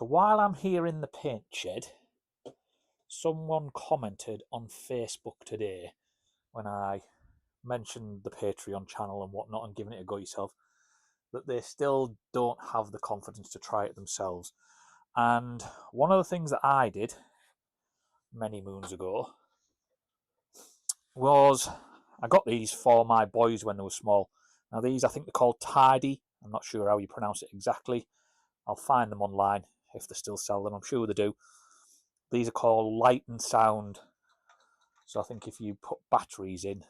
So while I'm here in the paint shed, someone commented on Facebook today when I mentioned the Patreon channel and whatnot and giving it a go yourself, that they still don't have the confidence to try it themselves. And one of the things that I did many moons ago was I got these for my boys when they were small. Now these, I think they're called Tidy. I'm not sure how you pronounce it exactly. I'll find them online if they still sell them. I'm sure they do. These are called Light and Sound. So I think if you put batteries in,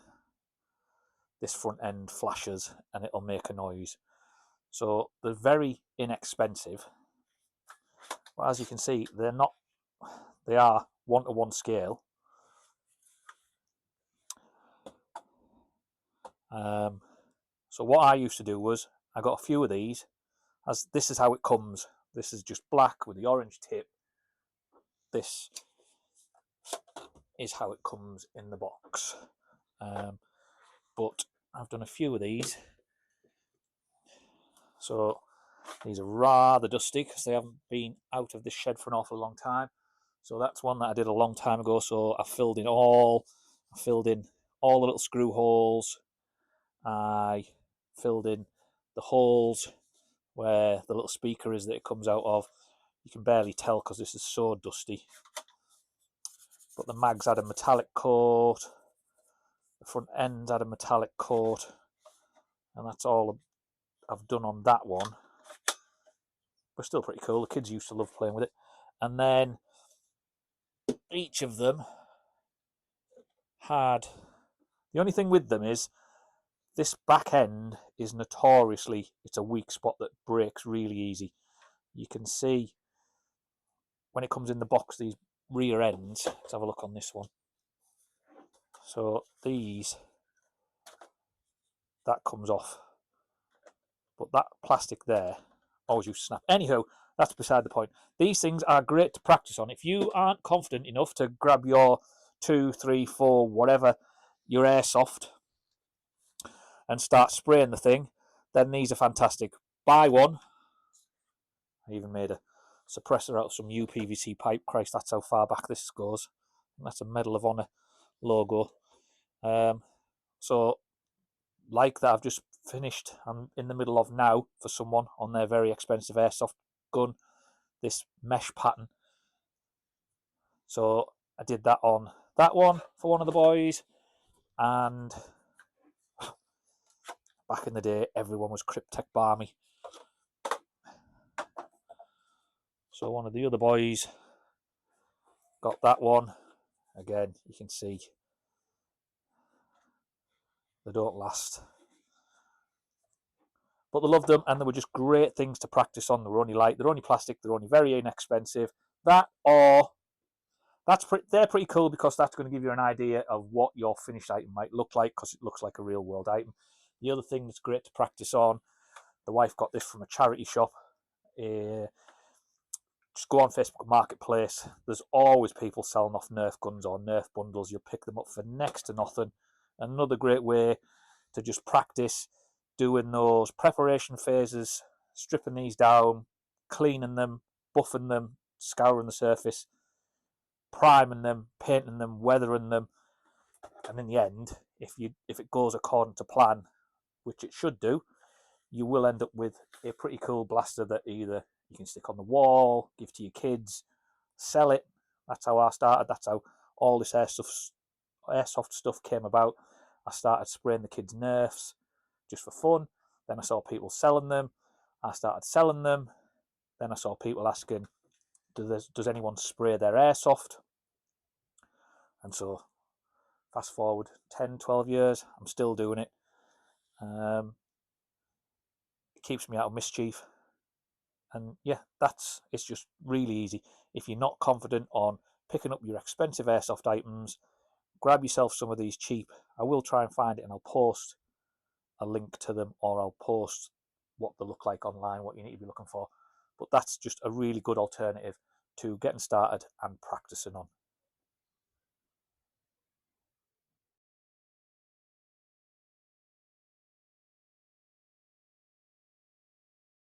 this front end flashes and it'll make a noise. So they're very inexpensive. But as you can see, they're not. They are 1-to-1 scale. So what I used to do was I got a few of these. As this is how it comes. This is just black with the orange tip. This is how it comes in the box. But I've done a few of these. So these are rather dusty because they haven't been out of this shed for an awful long time. So that's one that I did a long time ago. So I filled in all the little screw holes. I filled in the holes where the little speaker is that it comes out of. You can barely tell because this is so dusty. But the mags had a metallic coat. The front end had a metallic coat. And that's all I've done on that one. But still pretty cool. The kids used to love playing with it. And then each of them had... The only thing with them is this back end is notoriously... It's a weak spot that breaks really easy. You can see when it comes in the box, these rear ends. Let's have a look on this one. So these... That comes off. But that plastic there always used to snap. Anywho, that's beside the point. These things are great to practice on. If you aren't confident enough to grab your 2, 3, 4, whatever, your airsoft, and start spraying the thing, then these are fantastic. Buy one. I even made a suppressor out of some UPVC pipe. Christ, that's how far back this goes. And that's a Medal of Honor logo. So, like that, I've just finished. I'm in the middle of now for someone on their very expensive airsoft gun, this mesh pattern. So I did that on that one for one of the boys, and back in the day everyone was Cryptek Barmy. So one of the other boys got that one. Again, you can see they don't last, but they loved them, and they were just great things to practice on. They were only light, they're only plastic, they're only very inexpensive. They're pretty cool because that's going to give you an idea of what your finished item might look like, because it looks like a real world item. The other thing that's great to practice on, the wife got this from a charity shop. Just go on Facebook Marketplace. There's always people selling off Nerf guns or Nerf bundles. You'll pick them up for next to nothing. Another great way to just practice doing those preparation phases, stripping these down, cleaning them, buffing them, scouring the surface, priming them, painting them, weathering them, and in the end, if it goes according to plan, which it should do, you will end up with a pretty cool blaster that either you can stick on the wall, give to your kids, sell it. That's how I started. That's how all this airsoft stuff came about. I started spraying the kids' Nerfs just for fun. Then I saw people selling them. I started selling them. Then I saw people asking, does anyone spray their airsoft? And so fast forward 10, 12 years, I'm still doing it. It keeps me out of mischief. And yeah, it's just really easy. If you're not confident on picking up your expensive airsoft items, grab yourself some of these cheap. I will try and find it, and I'll post a link to them, or I'll post what they look like online, what you need to be looking for. But that's just a really good alternative to getting started and practicing on.